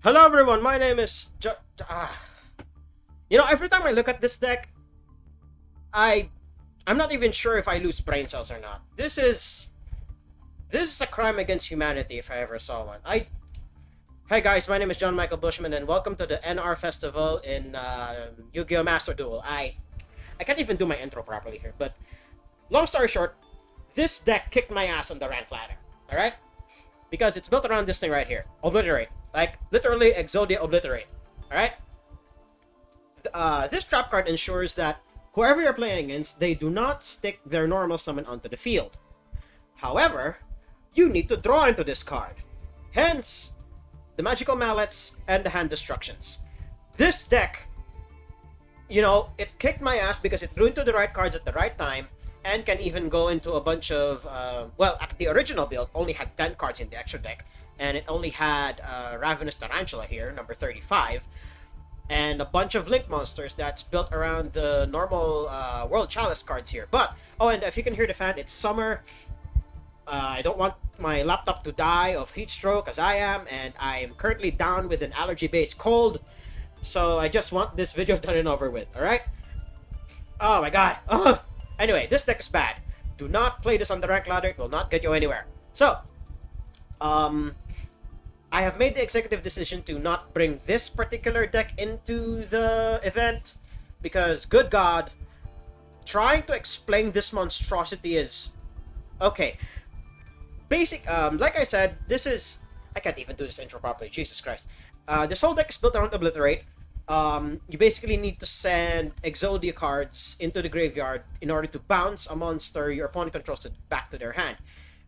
Hello everyone, my name is every time I look at this deck, I I'm not even sure if I lose brain cells or not. This is a crime against humanity if I ever saw one. I Hey guys, my name is John Michael Bushman and welcome to the NR Festival in Yu-Gi-Oh! Master Duel. I can't even do my intro properly here, but long story short, this deck kicked my ass on the rank ladder. Alright? Because it's built around this thing right here. Obliterate. Like, literally Exodia Obliterate. Alright? This trap card ensures that whoever you're playing against, they do not stick their normal summon onto the field. However, you need to draw into this card. Hence, the magical mallets and the hand destructions. This deck, it kicked my ass because it drew into the right cards at the right time and can even go into a bunch of, at the original build, only had 10 cards in the extra deck, and it only had Ravenous Tarantula here, number 35, and a bunch of Link monsters that's built around the normal World Chalice cards here. But, and if you can hear the fan, it's summer. I don't want my laptop to die of heat stroke as I am, and I am currently down with an allergy-based cold, so I just want this video done and over with, alright? Oh my god. Anyway, this deck is bad. Do not play this on the rank ladder, it will not get you anywhere. So, I have made the executive decision to not bring this particular deck into the event because, good God, trying to explain this monstrosity is okay. Like I said, I can't even do this intro properly. Jesus Christ. This whole deck is built around Obliterate. You basically need to send Exodia cards into the graveyard in order to bounce a monster your opponent controls back to their hand.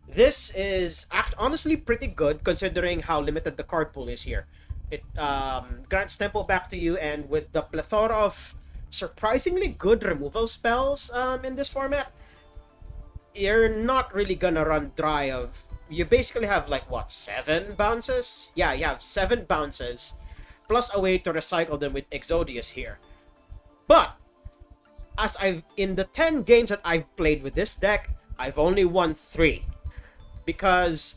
This is honestly pretty good considering how limited the card pool is here. It grants tempo back to you, and with the plethora of surprisingly good removal spells in this format, you're not really gonna run dry of. You basically have like what, 7 bounces? Yeah, you have 7 bounces, plus a way to recycle them with Exodius here. But in the 10 games that I've played with this deck, I've only won 3. Because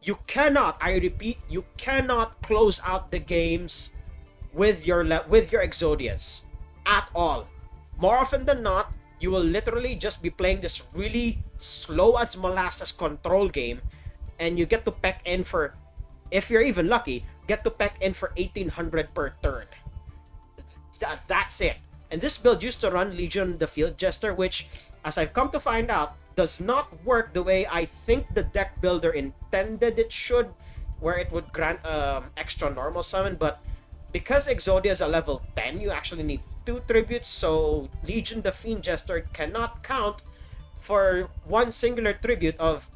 you cannot, I repeat, you cannot close out the games with your Exodias at all. More often than not, you will literally just be playing this really slow as molasses control game, and you get to peck in for, if you're even lucky, get to peck in for 1800 per turn. That's it. And this build used to run Legion the Field Jester, which, as I've come to find out, does not work the way I think the deck builder intended it should, where it would grant extra normal summon, but because Exodia is a level 10, you actually need 2 tributes, so Legion the Fiend Jester cannot count for one singular tribute of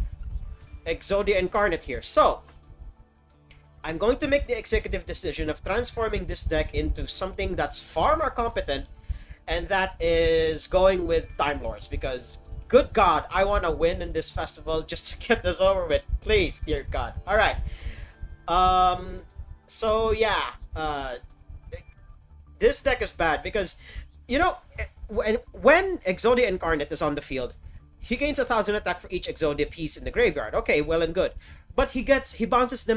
Exodia Incarnate here. So, I'm going to make the executive decision of transforming this deck into something that's far more competent, and that is going with Time Lords, because good God, I want to win in this festival just to get this over with. Please, dear God. Alright. So yeah. This deck is bad because, when Exodia Incarnate is on the field, he gains 1,000 attack for each Exodia piece in the graveyard. Okay, well and good. But he bounces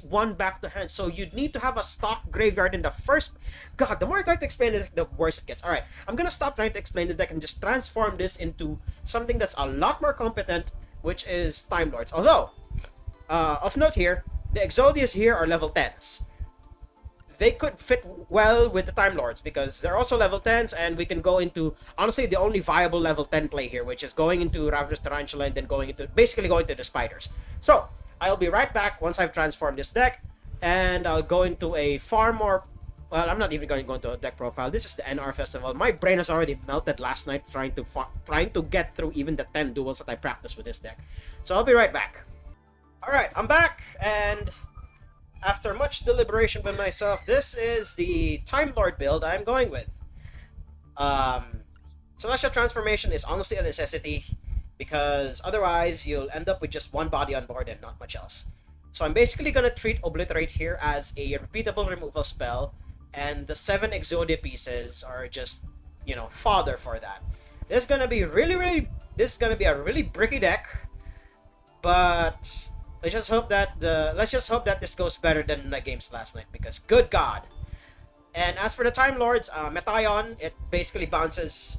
one back to hand. So you'd need to have a stock graveyard in the first. God, the more I try to explain it, the worse it gets. All right, I'm gonna stop trying to explain the deck and just transform this into something that's a lot more competent, which is Time Lords. Although, of note here, the Exodias here are level 10s. They could fit well with the Time Lords because they're also level 10s, and we can go into, honestly, the only viable level 10 play here, which is going into Ravenous Tarantula and then going into the Spiders. So, I'll be right back once I've transformed this deck, and I'll go into a far more, well, I'm not even going to go into a deck profile. This is the NR Festival. My brain has already melted last night trying to get through even the 10 duels that I practiced with this deck. So, I'll be right back. Alright, I'm back, and after much deliberation by myself, this is the Time Lord build I'm going with. Celestial Transformation is honestly a necessity, because otherwise you'll end up with just one body on board and not much else. So I'm basically going to treat Obliterate here as a repeatable removal spell, and the 7 Exodia pieces are just, fodder for that. This is going to be a really bricky deck, but let's just hope that this goes better than the games last night, because good God. And as for the Time Lords, Metaion, it basically bounces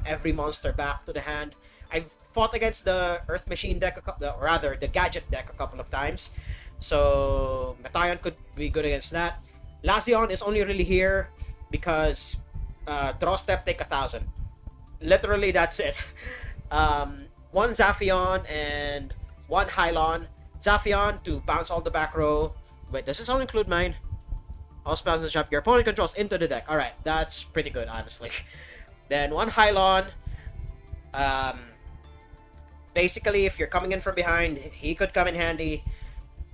every monster back to the hand. I've fought against the Earth Machine deck, rather the Gadget deck, a couple of times, so Metaion could be good against that. Lazion is only really here because draw step, take 1,000. Literally, that's it. One Zaphion and one Hylon. Zaphion to bounce all the back row. Wait, does this all include mine? All spells and shop your opponent controls into the deck. Alright, that's pretty good, honestly. Then one Hylon. Basically, if you're coming in from behind, he could come in handy.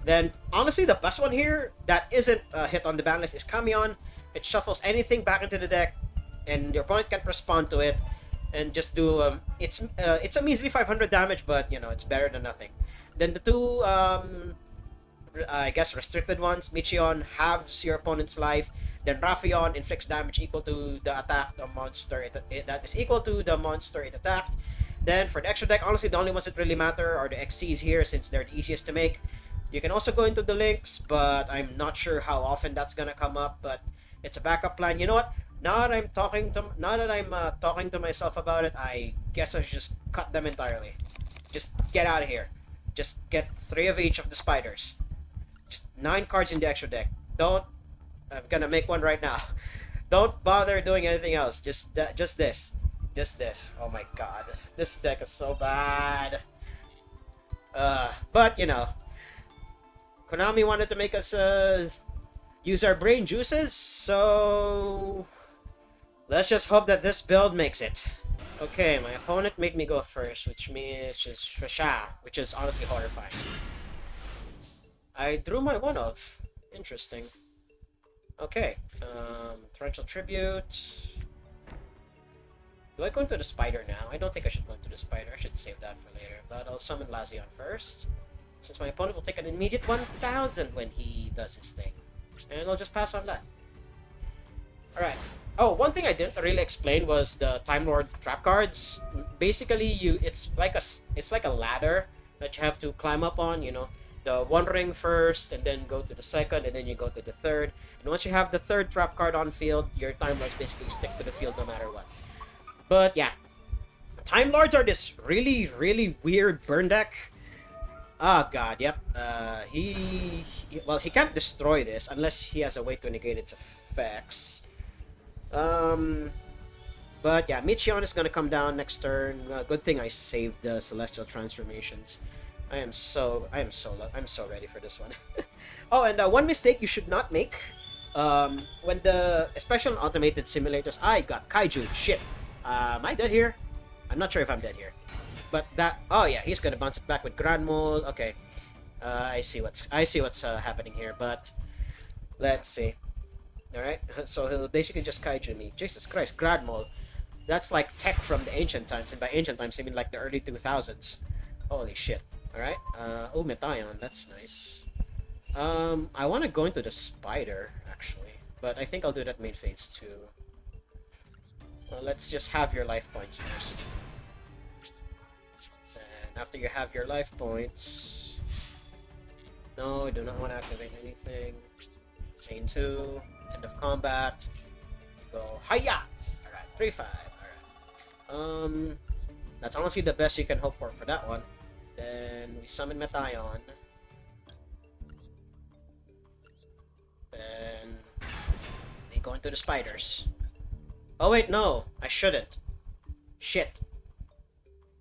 Then, honestly, the best one here that isn't hit on the ban list is Kamion. It shuffles anything back into the deck, and your opponent can't respond to it. And just do it's a measly 500 damage, but you know it's better than nothing. Then the two I guess restricted ones, Michion halves your opponent's life. Then Raphion inflicts damage equal to the attack the monster that is equal to the monster it attacked. Then for the extra deck, honestly the only ones that really matter are the XCs here, since they're the easiest to make. You can also go into the links, but I'm not sure how often that's gonna come up. But it's a backup plan. You know what? Now that I'm talking to myself about it, I guess I should just cut them entirely. Just get out of here. Just get 3 of each of the spiders. Just 9 cards in the extra deck. Don't. I'm gonna make one right now. Don't bother doing anything else. Just this. Just this. Oh my god, this deck is so bad. But you know, Konami wanted to make us use our brain juices, so let's just hope that this build makes it. Okay, my opponent made me go first, which means just Shasha, which is honestly horrifying. I drew my one of. Interesting. Okay, torrential tribute. Do I go into the spider now? I don't think I should go into the spider. I should save that for later. But I'll summon Lazion first, since my opponent will take an immediate 1,000 when he does his thing. And I'll just pass on that. Alright. Oh, one thing I didn't really explain was the Time Lord trap cards. Basically, it's like a ladder that you have to climb up on, you know. The one ring first, and then go to the second, and then you go to the third. And once you have the third trap card on field, your Time Lords basically stick to the field no matter what. But yeah, Time Lords are this really, really weird burn deck. Oh god, yep. He can't destroy this unless he has a way to negate its effects. But yeah, Michion is gonna come down next turn. Good thing I saved the Celestial Transformations. I'm so ready for this one. Oh, and one mistake you should not make. When especially on automated simulators, I got Kaiju. Shit. Am I dead here? I'm not sure if I'm dead here. But that, oh yeah, he's gonna bounce it back with Grand Mole. Okay, I see what's happening here. But let's see. All right, so he'll basically just Kaiju me. Jesus Christ, Grand Mole. That's like tech from the ancient times, and by ancient times I mean like the early 2000s. Holy shit. All right. Oh, Metaion. That's nice. I want to go into the spider actually, but I think I'll do that main phase too. Well, let's just have your life points first. And after you have your life points... No, I do not want to activate anything. Chain 2. End of combat. Go, hiya! Alright, 3-5. Alright. That's honestly the best you can hope for that one. Then we summon Metaion. Then they go into the spiders. Oh wait, no, I shouldn't. Shit.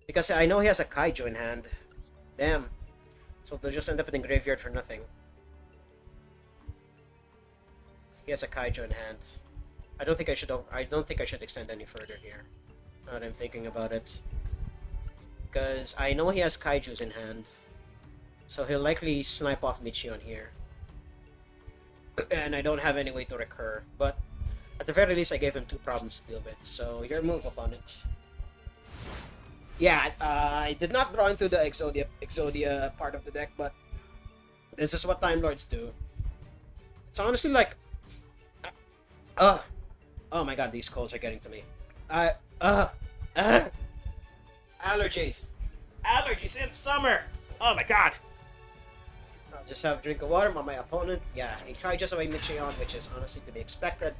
Because I know he has a Kaiju in hand. Damn. So they'll just end up in the graveyard for nothing. He has a Kaiju in hand. I don't think I should extend any further here. Now that I'm thinking about it. Because I know he has Kaijus in hand. So he'll likely snipe off Michion here. And I don't have any way to recur. But at the very least, I gave him 2 problems to deal with. So your move upon it. Yeah, I did not draw into the Exodia part of the deck, but this is what Time Lords do. It's honestly like... oh my god, these colds are getting to me. Allergies. Allergies in summer! Oh my god! I'll just have a drink of water on my opponent. Yeah, he tried just away YuGiOh, which is honestly to be expected.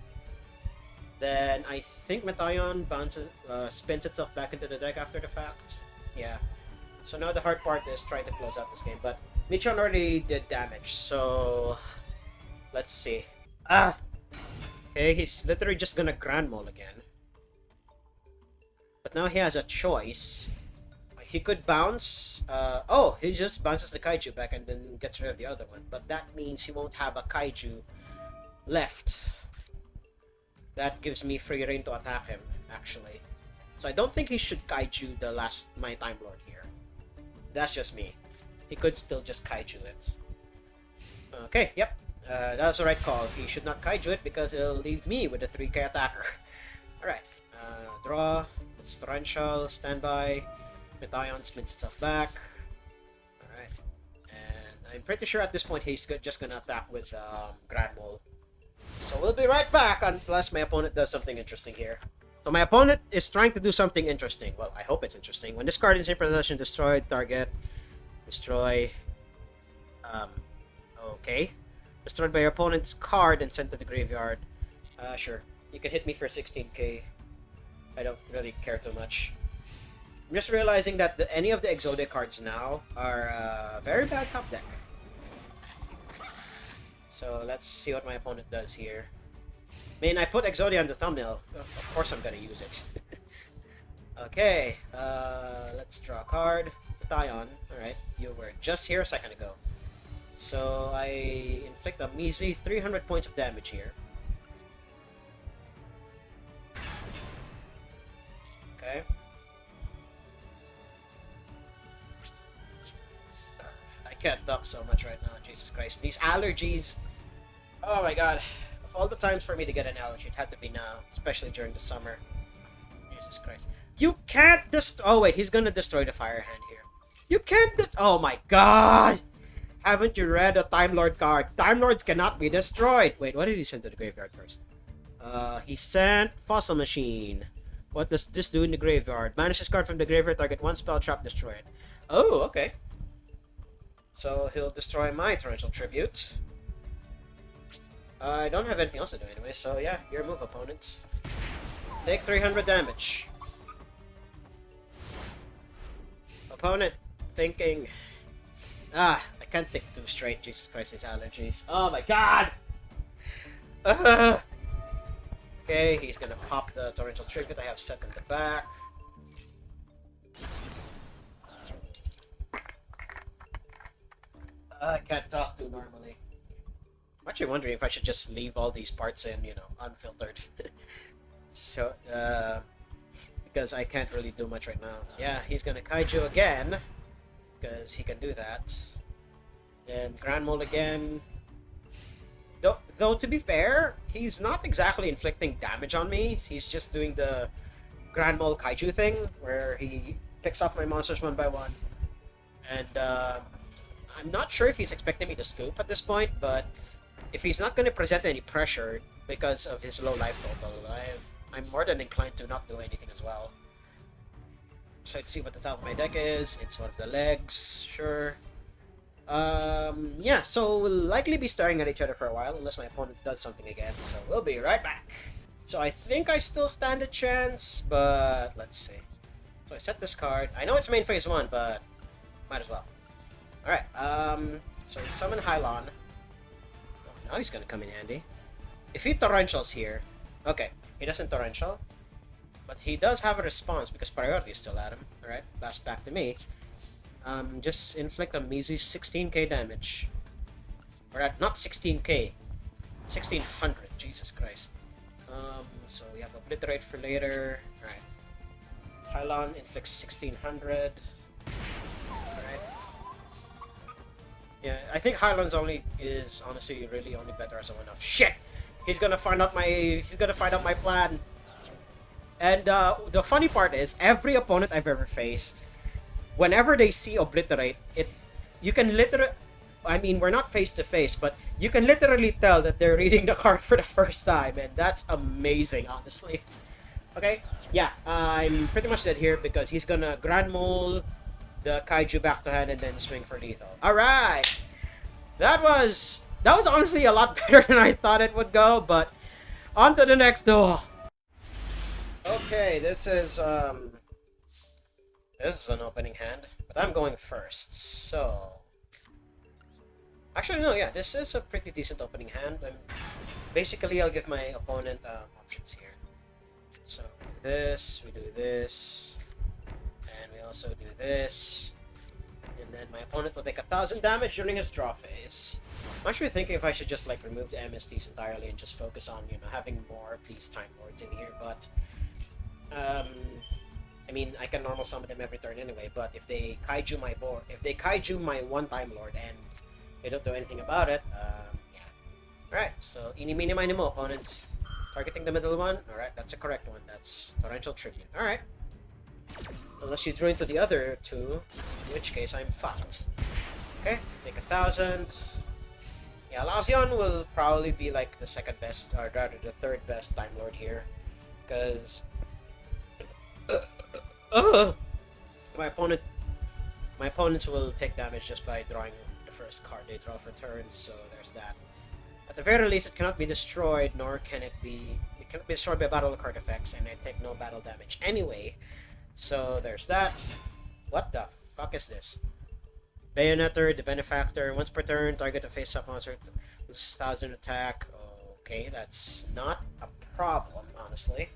Then I think Metaion bounces, spins itself back into the deck after the fact. Yeah. So now the hard part is trying to close out this game. But YuGiOh already did damage, so let's see. Okay, he's literally just gonna Grand Mole again. But now he has a choice. He could bounce. Oh, he just bounces the Kaiju back and then gets rid of the other one. But that means he won't have a Kaiju left. That gives me free reign to attack him, actually. So I don't think he should Kaiju my Time Lord here. That's just me. He could still just Kaiju it. Okay, yep. That's the right call. He should not Kaiju it because it'll leave me with a 3k attacker. Alright. Draw. It's Torrential. Standby. Metaion spins itself back. Alright. And I'm pretty sure at this point he's just gonna attack with Grand Mole. So we'll be right back unless my opponent does something interesting here. So my opponent is trying to do something interesting. Well, I hope it's interesting. When this card is in possession, destroy target. Destroy. Okay. Destroyed by your opponent's card and sent to the graveyard. Sure. You can hit me for 16k. I don't really care too much. I'm just realizing that any of the Exodia cards now are very bad top deck. So let's see what my opponent does here. I mean, I put Exodia on the thumbnail. Of course I'm gonna use it. Okay, let's draw a card. Metaion. Alright, you were just here a second ago. So I inflict a measly 300 points of damage here. Okay. I can't talk so much right now, Jesus Christ. These allergies. Oh my god. Of all the times for me to get an allergy, it had to be now, especially during the summer. Jesus Christ. You can't oh wait, he's gonna destroy the Fire Hand here. You can't oh my god! Haven't you read a Time Lord card? Time Lords cannot be destroyed! Wait, what did he send to the graveyard first? He sent Fossil Machine. What does this do in the graveyard? Banish this card from the graveyard, target one spell, trap, destroy it. Oh, okay. So he'll destroy my Torrential Tribute. I don't have anything else to do anyway, so yeah, your move, opponent. Take 300 damage. Opponent thinking... I can't think two straight. Jesus Christ, these allergies. Oh my god! Okay, he's gonna pop the Torrential Tribute I have set in the back. I can't talk too normally. I'm actually wondering if I should just leave all these parts in, you know, unfiltered. So, because I can't really do much right now. Yeah, he's gonna Kaiju again, because he can do that. And Grand Mole again. Though, to be fair, he's not exactly inflicting damage on me. He's just doing the Grand Mole Kaiju thing, where he picks off my monsters one by one. And, I'm not sure if he's expecting me to scoop at this point, but if he's not going to present any pressure because of his low life total, I'm more than inclined to not do anything as well. So let's see what the top of my deck is. It's one of the legs, sure. Yeah, so we'll likely be staring at each other for a while unless my opponent does something again. So we'll be right back. So I think I still stand a chance, but let's see. So I set this card. I know it's main phase 1, but might as well. Alright, so we summon Hylon. Oh, now he's gonna come in handy. If he Torrentials here... Okay, he doesn't Torrential. But he does have a response because priority is still at him. Alright, last back to me. Just inflict a measly 16k damage. Or not 16k. 1600, Jesus Christ. So we have Obliterate for later. Alright. Hylon inflicts 1600. Alright. Yeah, I think Hylon's is honestly really only better as a one-off. Shit! He's gonna find out my plan. And the funny part is, every opponent I've ever faced, whenever they see Obliterate, you can literally, I mean, we're not face to face, but you can literally tell that they're reading the card for the first time, and that's amazing, honestly. Okay, yeah, I'm pretty much dead here because he's gonna Grand Mole the Kaiju back to hand and then swing for lethal. Alright! That was honestly a lot better than I thought it would go, but on to the next duel. Okay, this is an opening hand, but I'm going first. So actually no, yeah, this is a pretty decent opening hand. Basically I'll give my opponent options here. So we do this, and we also do this. And then my opponent will take 1,000 damage during his draw phase. I'm actually thinking if I should just like remove the MSTs entirely and just focus on, having more of these Time Lords in here, but I mean, I can normal summon them every turn anyway, but if they kaiju my board, if they kaiju my one Time Lord and they don't do anything about it, yeah. Alright, so eeny meeny miny mo, opponents. Targeting the middle one, alright, that's a correct one. That's Torrential Tribute. Alright. Unless you drew into the other two, in which case I'm fucked. Okay, take 1,000. Yeah, Lazion will probably be like the second best, or rather the third best Time Lord here. Because my opponents will take damage just by drawing the first card they draw for turns, so there's that. At the very least, it cannot be destroyed, nor can it be destroyed by battle card effects, and I take no battle damage anyway. So there's that. What the fuck is this? Bayonetter, the Benefactor, once per turn, target a face-up monster with 1,000 attack. Okay, that's not a problem, honestly.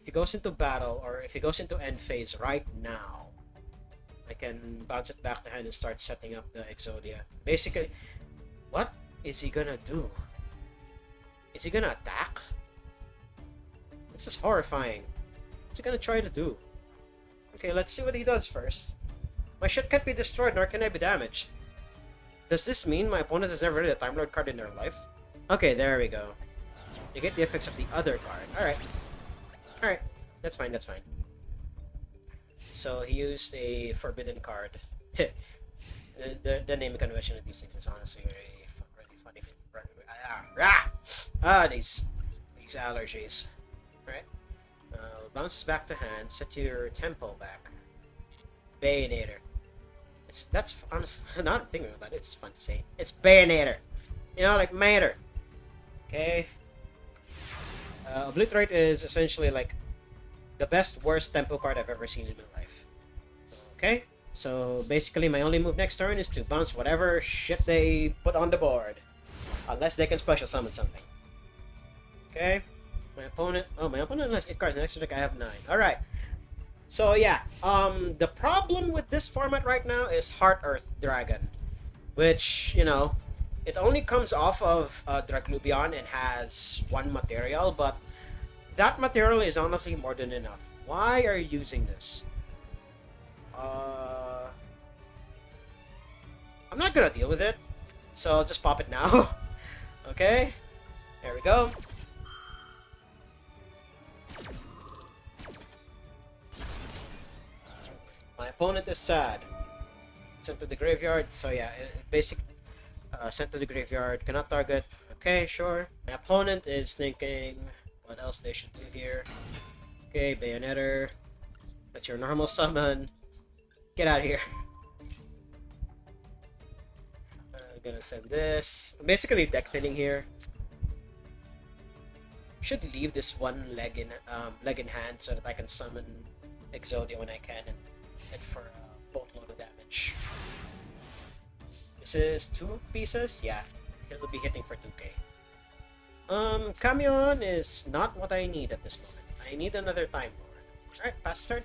If he goes into battle, or if he goes into end phase right now, I can bounce it back to hand and start setting up the Exodia. Basically, what is he gonna do? Is he gonna attack? This is horrifying. What's he gonna try to do? Okay, let's see what he does first. My shit can't be destroyed, nor can I be damaged. Does this mean my opponent has never read a Time Lord card in their life? Okay, there we go. You get the effects of the other card. Alright. Alright. That's fine, that's fine. So he used a forbidden card. the naming convention of these things is honestly really funny. These allergies. Alright. Bounces back to hand. Set your tempo back. Bayonator. That's honestly, not thinking about it, it's fun to say. It's Bayonator. You know, like Mater. Okay. Obliterate is essentially like the best worst tempo card I've ever seen in my life. Okay. So basically my only move next turn is to bounce whatever shit they put on the board. Unless they can special summon something. Okay. My opponent has 8 cards. Next deck I have 9. Alright. So yeah, the problem with this format right now is Heart Earth Dragon, which, it only comes off of Draglubion and has 1 material, but that material is honestly more than enough. Why are you using this? I'm not gonna deal with it, so I'll just pop it now. Okay, there we go. My opponent is sad. Sent to the graveyard. So yeah, sent to the graveyard. Cannot target. Okay, sure. My opponent is thinking what else they should do here. Okay, Bayonetter. That's your normal summon. Get out of here. I'm gonna send this. I'm basically deck thinning here. Should leave this one leg in hand so that I can summon Exodia when I can and for a boatload of damage. This is 2 pieces? Yeah, it will be hitting for 2k. Camion is not what I need at this moment. I need another Time Lord. Alright, pass turn.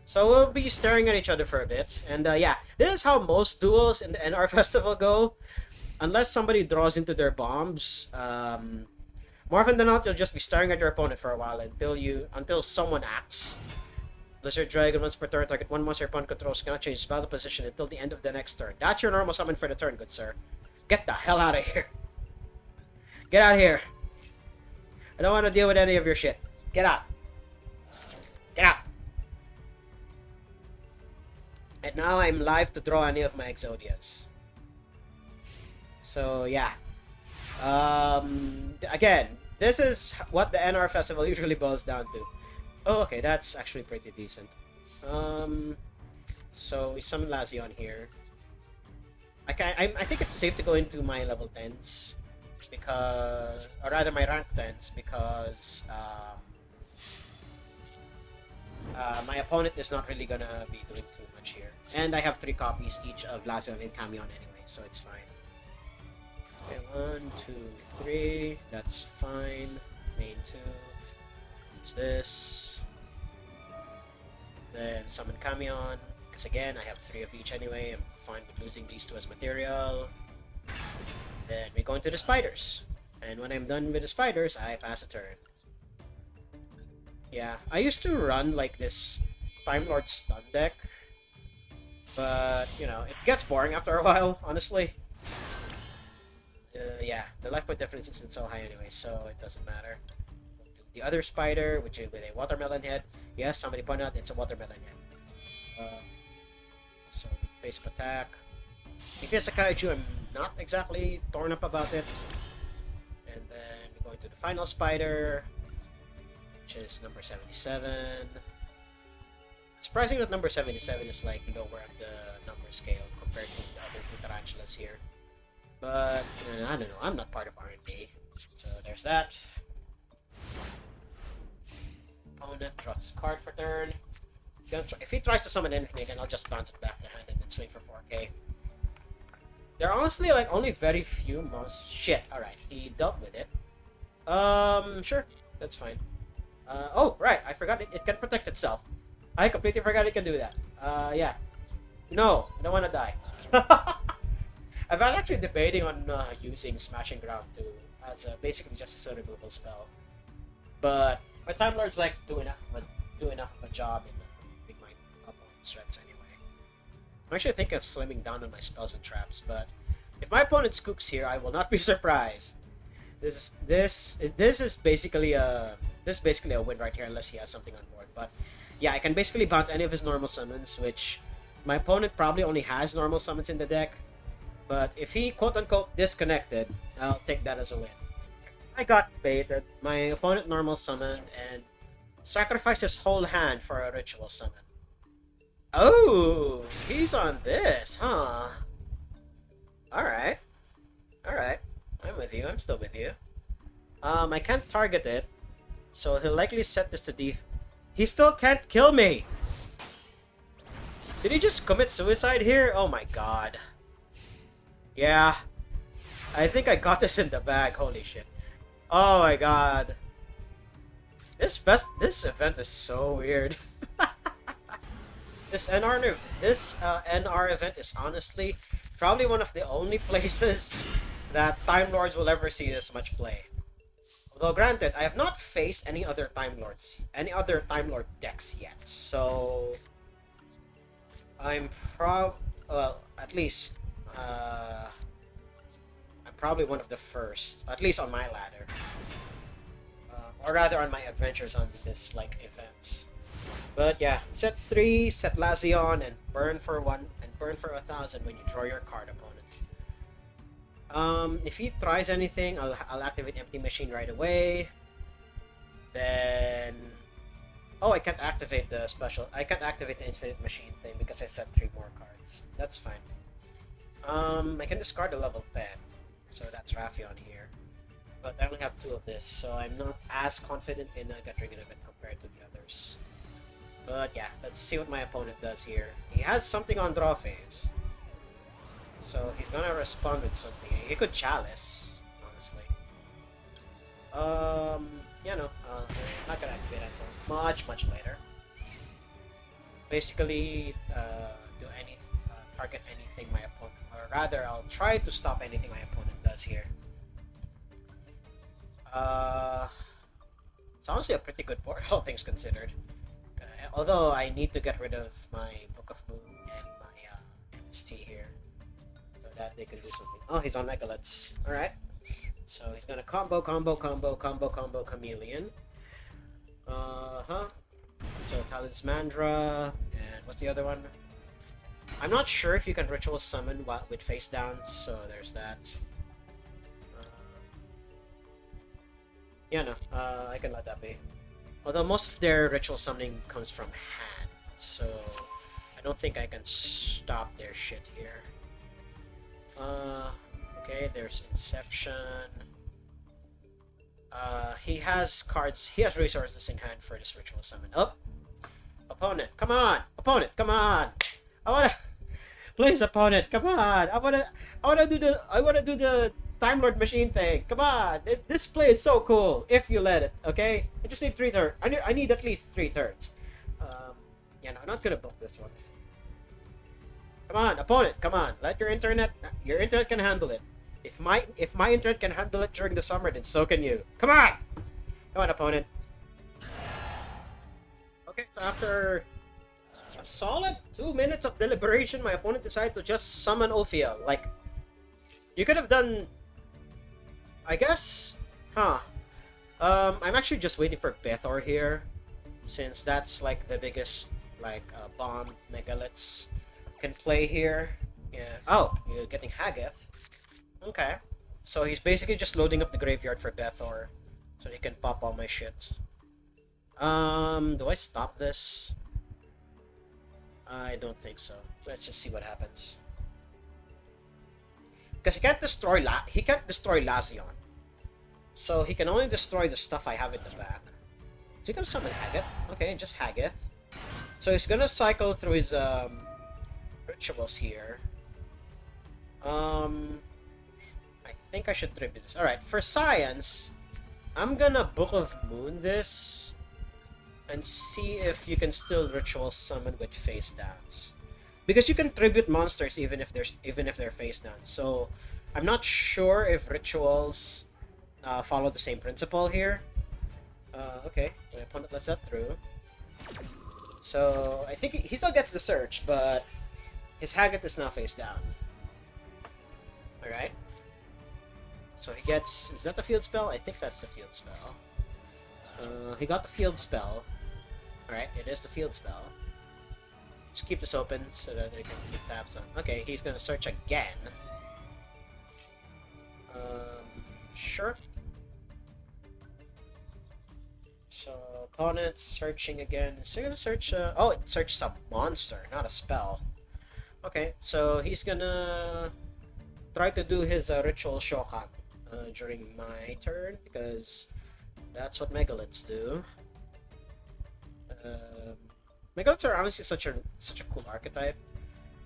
So we'll be staring at each other for a bit. And yeah, this is how most duels in the NR Festival go. Unless somebody draws into their bombs, more often than not, you'll just be staring at your opponent for a while until someone acts. Blizzard Dragon, once per turn, target 1 monster your opponent controls, cannot change its battle position until the end of the next turn. That's your normal summon for the turn, good sir. Get the hell out of here. Get out of here. I don't want to deal with any of your shit. Get out. Get out. And now I'm live to draw any of my Exodias. So yeah. Again, this is what the NR Festival usually boils down to. Oh, okay, that's actually pretty decent. So we summon Lazion here. I think it's safe to go into my level 10s because, or rather my rank 10s because my opponent is not really gonna be doing too much here, and I have 3 copies each of Lazion and Camion anyway, so it's fine. Okay, 1, 2, 3. That's fine. Main 2. Use this. Then summon Camion. Because again, I have 3 of each anyway. I'm fine with losing these 2 as material. Then we go into the spiders. And when I'm done with the spiders, I pass a turn. Yeah, I used to run like this Time Lord stun deck. But, you know, it gets boring after a while, honestly. Yeah, the life point difference isn't so high anyway, so it doesn't matter. The other spider, which is with a watermelon head. Yes, somebody pointed out it's a watermelon head. So, face up attack. If it's a kaiju, I'm not exactly torn up about it. And then we go into the final spider, which is number 77. It's surprising that number 77 is like lower at the number scale compared to the other 2 tarantulas here. But, I don't know, I'm not part of R&D. So there's that. Opponent draws his card for turn. If he tries to summon anything again, I'll just bounce it back to hand and then swing for 4k. There are honestly like only very few most... Shit, alright, he dealt with it. Sure, that's fine. Oh, right, I forgot it can protect itself. I completely forgot it can do that. Yeah. No, I don't want to die. I've been actually debating on using Smashing Ground too, as basically just a sun removal spell. But my Time Lords like do enough of a job in making my opponent's threats anyway. I'm actually thinking of slimming down on my spells and traps, but if my opponent scoops here, I will not be surprised. This is basically a win right here, unless he has something on board. But yeah, I can basically bounce any of his normal summons, which my opponent probably only has normal summons in the deck. But if he quote-unquote disconnected, I'll take that as a win. I got baited. My opponent normal summoned and sacrificed his whole hand for a ritual summon. Oh, he's on this, huh? Alright. Alright. I'm with you. I'm still with you. I can't target it, so he'll likely set this to def... He still can't kill me! Did he just commit suicide here? Oh my god. Yeah. I think I got this in the bag. Holy shit. Oh my god. This event is so weird. This NR event is honestly probably one of the only places that Time Lords will ever see this much play. Although granted, I have not faced any other Time Lord decks yet, so I'm at least I'm probably one of the first, at least on my ladder, or rather on my adventures on this like event. But yeah, set 3, set Lazion, and burn for 1 and burn for 1,000 when you draw your card, opponent. If he tries anything, I'll activate Empty Machine right away. Then, oh, I can't activate the special. I can't activate the Infinite Machine thing because I set 3 more cards. That's fine. I can discard a level 10, so that's Raffion here. But I only have 2 of this, so I'm not as confident in a Gatringen event compared to the others. But yeah, let's see what my opponent does here. He has something on draw phase, so he's gonna respond with something. He could Chalice, honestly. Yeah, no, I'm not gonna activate that until much later. Basically, target anything my opponent, or rather, I'll try to stop anything my opponent does here. It's honestly a pretty good board, all things considered. Although I need to get rid of my Book of Moon and my MST here, so that they can do something. Oh, he's on Megaliths. Alright. So he's gonna combo Chameleon. So Talismandra, and what's the other one? I'm not sure if you can ritual summon with face down, so there's that. Yeah, no, I can let that be. Although most of their ritual summoning comes from hand, so I don't think I can stop their shit here. Okay, there's Inception. He has cards. He has resources in hand for this ritual summon. Oh, opponent, come on! Opponent, come on! I wanna, please, opponent, come on! I wanna do the Time Lord machine thing. Come on! This play is so cool. If you let it, okay? I just need 3 turns. I need at least 3 turns. Yeah, no, I'm not gonna book this one. Come on, opponent, come on. Let your internet can handle it. If my internet can handle it during the summer, then so can you. Come on! Come on, opponent. Okay, so after a solid 2 minutes of deliberation, my opponent decided to just summon Ophia. Like, you could have done, I guess, huh? I'm actually just waiting for Bethor here, since that's like the biggest bomb megaliths can play here. Yeah. Oh, you're getting Haggith. Okay. So he's basically just loading up the graveyard for Bethor, so he can pop all my shit. Do I stop this? I don't think so. Let's just see what happens. Because he can't destroy Lazion. So he can only destroy the stuff I have in the back. Is he gonna summon Haggith? Okay, just Haggith. So he's gonna cycle through his rituals here. I think I should tribute this. Alright, for science, I'm gonna Book of Moon this and see if you can still ritual summon with face downs. Because you can tribute monsters even if they're face down. So I'm not sure if rituals follow the same principle here. Okay, my opponent lets that through. So I think he still gets the search, but his Haggith is now face down. Alright. So he gets... Is that the field spell? I think that's the field spell. He got the field spell. Alright, it is the field spell. Just keep this open so that I can keep tabs on. Okay, he's gonna search again. Sure. So, opponent's searching again. Is he gonna search... Oh, it searches a monster, not a spell. Okay, so he's gonna try to do his ritual Shokan during my turn, because that's what megaliths do. Megaliths are honestly such a cool archetype,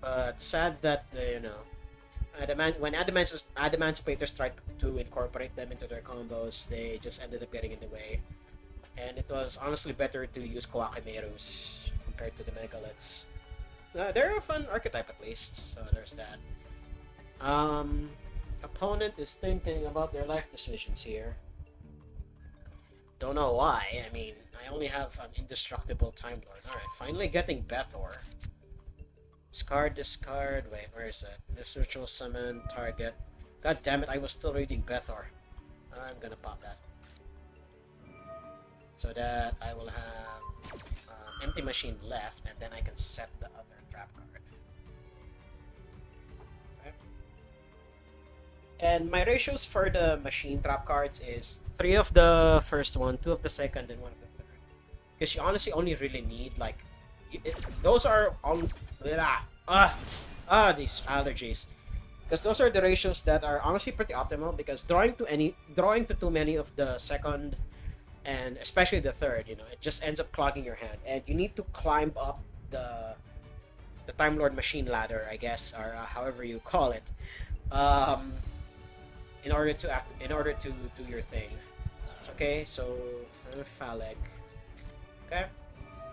but sad that when Adamantispators tried to incorporate them into their combos, they just ended up getting in the way. And it was honestly better to use Koakimerus compared to the megaliths. They're a fun archetype at least, so there's that. Opponent is thinking about their life decisions here. Don't know why. I mean, I only have an indestructible Time Lord. Alright, finally getting Bethor. Discard. Wait, where is it? This ritual summon, target. God damn it, I was still reading Bethor. I'm gonna pop that. So that I will have empty machine left, and then I can set the other trap card. Okay. And my ratios for the machine trap cards is 3 of the first one, 2 of the second, and 1 of the third. Because you honestly only really need those are all these allergies. Because those are the ratios that are honestly pretty optimal, because drawing to too many of the second and especially the third, it just ends up clogging your hand, and you need to climb up the Time Lord machine ladder, I guess, or however you call it, in order to do your thing. Okay, so Phallic. Okay,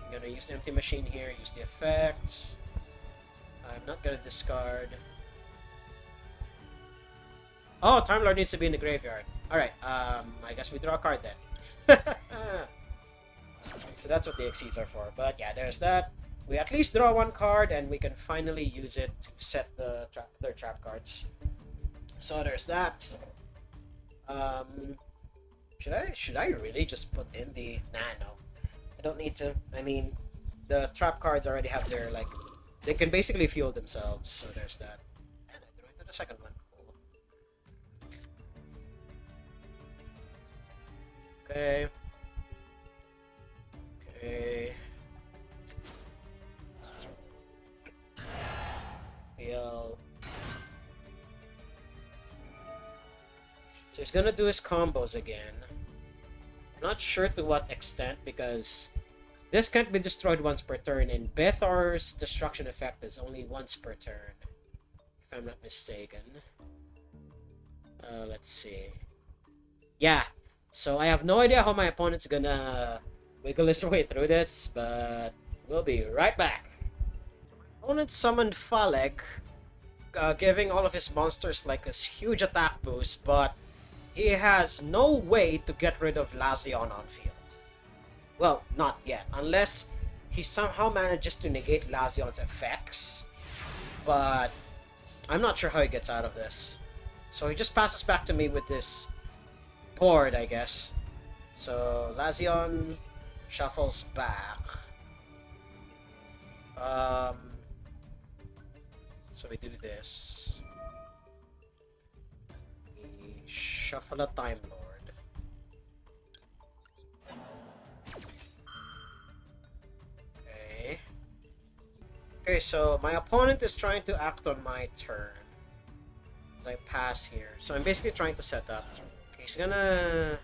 I'm gonna use the empty machine here. Use the effect. I'm not gonna discard. Oh, Time Lord needs to be in the graveyard. All right. I guess we draw a card then. So that's what the Xyz are for. But yeah, there's that. We at least draw 1 card, and we can finally use it to set their trap cards. So there's that. Should I really just put in the... Nah, no. I don't need to. I mean, the trap cards already have their, they can basically fuel themselves, so there's that. And I drew into the second one. Cool. Okay. Feel. So he's gonna do his combos again. Not sure to what extent, because this can't be destroyed once per turn, and Bethor's destruction effect is only once per turn, if I'm not mistaken. Let's see. Yeah, so I have no idea how my opponent's gonna wiggle his way through this, but we'll be right back. Opponent summoned Falek, giving all of his monsters like this huge attack boost, but he has no way to get rid of Lazion on field. Well, not yet, unless he somehow manages to negate Lazion's effects, but I'm not sure how he gets out of this. So he just passes back to me with this board, I guess. So Lazion shuffles back. So we do this. We shuffle a Time Lord. Okay, so my opponent is trying to act on my turn. I pass here. So I'm basically trying to set up. Okay, he's gonna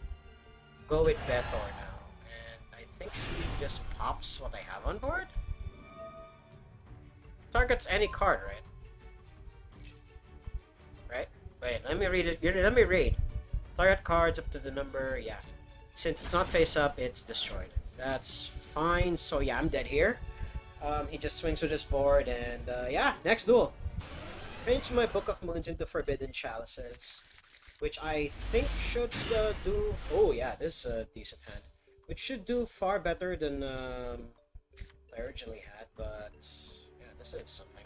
go with Bethor now. And I think he just pops what I have on board. Targets any card, right? Right? Wait, let me read it. Let me read. Target cards up to the number, yeah. Since it's not face up, it's destroyed. That's fine. So yeah, I'm dead here. He just swings with his board, and yeah, next duel. Change my Book of Moons into Forbidden Chalices, which I think should do... Oh yeah, this is a decent hand. Which should do far better than I originally had, but yeah, this is something.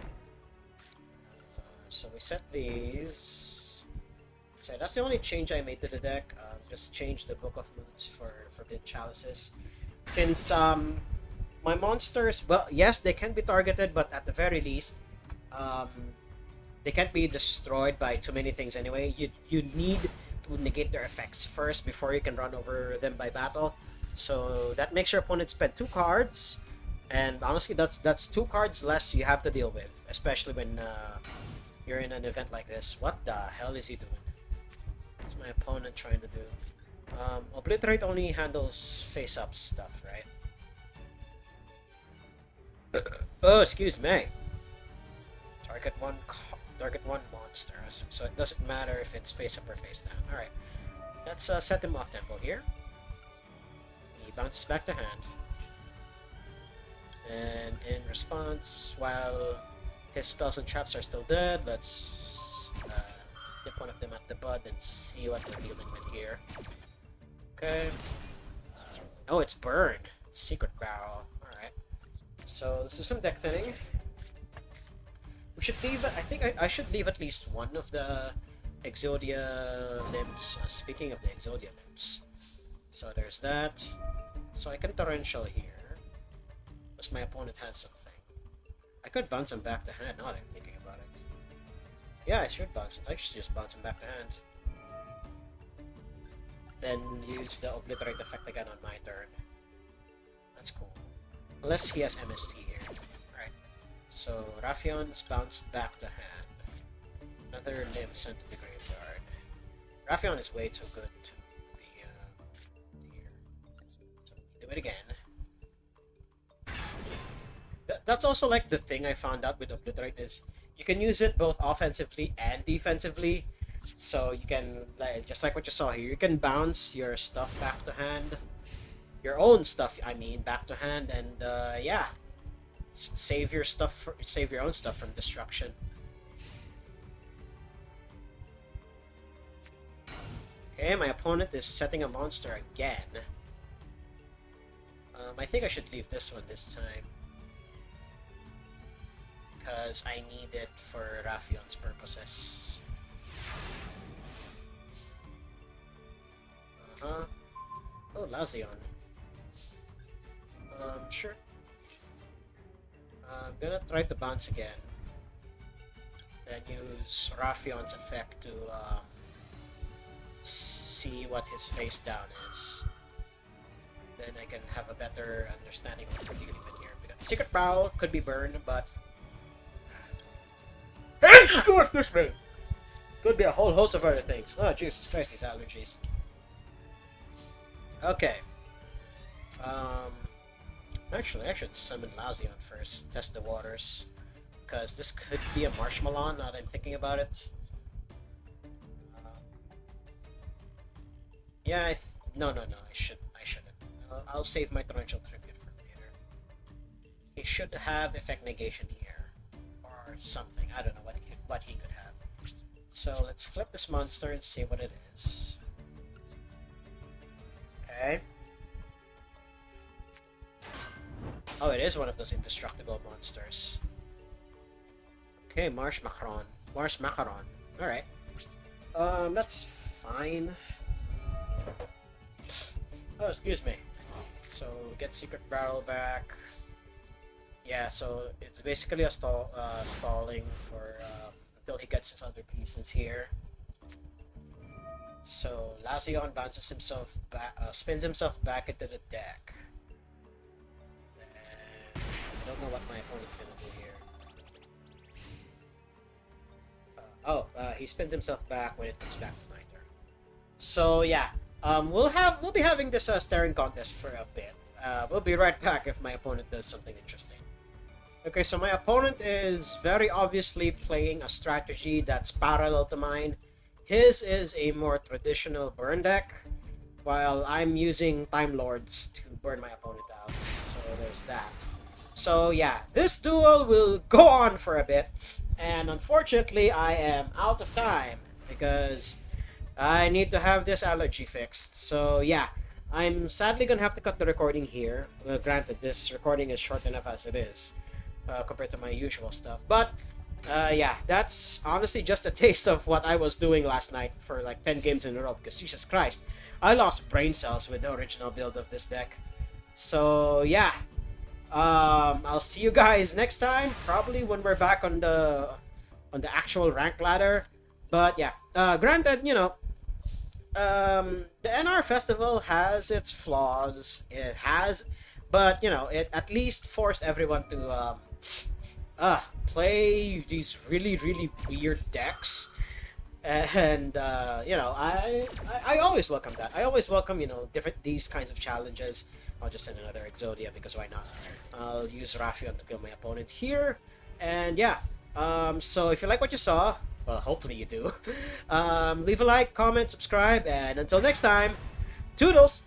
So we set these. So that's the only change I made to the deck. Just change the Book of Moons for Forbidden Chalices. Since my monsters, well, yes, they can be targeted, but at the very least, they can't be destroyed by too many things anyway. You need to negate their effects first before you can run over them by battle. So that makes your opponent spend 2 cards, and honestly, that's 2 cards less you have to deal with, especially when you're in an event like this. What the hell is he doing? What's my opponent trying to do? Obliterate only handles face-up stuff, right? Oh, excuse me. Target one monster, so it doesn't matter if it's face up or face down. Alright, let's set him off tempo here. He bounces back to hand. And in response, while his spells and traps are still dead, let's nip one of them at the bud and see what we're dealing with here. Okay. Oh, it's Burn. It's Secret Barrel. Alright. So let's do some deck thinning. We should leave, I think I should leave at least one of the Exodia limbs. Speaking of the Exodia limbs. So there's that. So I can Torrential here. Because my opponent has something. I could bounce him back to hand, now that I'm thinking about it. Yeah, I should just bounce him back to hand. Then use the Obliterate effect again on my turn. That's cool. Unless he has MST here. Alright. So Raphion's bounced back to hand. Another limb sent to the graveyard. Raphion is way too good to be here. So do it again. That's also like the thing I found out with Obliterate is you can use it both offensively and defensively. So you can, like, just like what you saw here, you can bounce your stuff back to hand. Your own stuff, I mean, back to hand, and yeah, save your own stuff from destruction. Okay, my opponent is setting a monster again. I think I should leave this one this time because I need it for Raphion's purposes. Oh, Lazion. Sure. I'm gonna try to bounce again. Then use Raphion's effect to see what his face down is. Then I can have a better understanding of what we're dealing with here. Because Secret Prowl could be burned, but Could be a whole host of other things. Oh, Jesus Christ, these allergies. Okay. Um, Actually, I should summon Lauzion first. Test the waters. Because this could be a Marshmallow now that I'm thinking about it. Yeah, no, I shouldn't. I'll save my Torrential Tribute for later. He should have Effect Negation here. Or something. I don't know what he could have. So let's flip this monster and see what it is. Okay. Oh, it is one of those indestructible monsters. Okay, Marsh Macaron. Alright. That's fine. Oh, excuse me. So, get Secret Barrel back. Yeah, so it's basically a stalling for until he gets his other pieces here. So, Lauzion bounces himself back, spins himself back into the deck. And I don't know what my opponent's gonna do here. He spins himself back when it comes back to my turn. So yeah, we'll be having this staring contest for a bit. We'll be right back if my opponent does something interesting. Okay, so my opponent is very obviously playing a strategy that's parallel to mine. His is a more traditional burn deck, while I'm using Time Lords to burn my opponent out. So there's that. So yeah, this duel will go on for a bit, and unfortunately I am out of time because I need to have this allergy fixed. So yeah, I'm sadly gonna have to cut the recording here. Granted, this recording is short enough as it is compared to my usual stuff, but yeah, that's honestly just a taste of what I was doing last night for like 10 games in a row, because Jesus Christ, I lost brain cells with the original build of this deck. So yeah, I'll see you guys next time, probably when we're back on the actual rank ladder. But yeah, granted, you know, the NR Festival has its flaws. It has, but you know, it at least forced everyone to play these really weird decks. And you know, I always welcome that. I always welcome, you know, these kinds of challenges. I'll just send another Exodia because why not? I'll use Raffion to kill my opponent here. And yeah, so if you like what you saw, well, hopefully you do, leave a like, comment, subscribe, and until next time, toodles!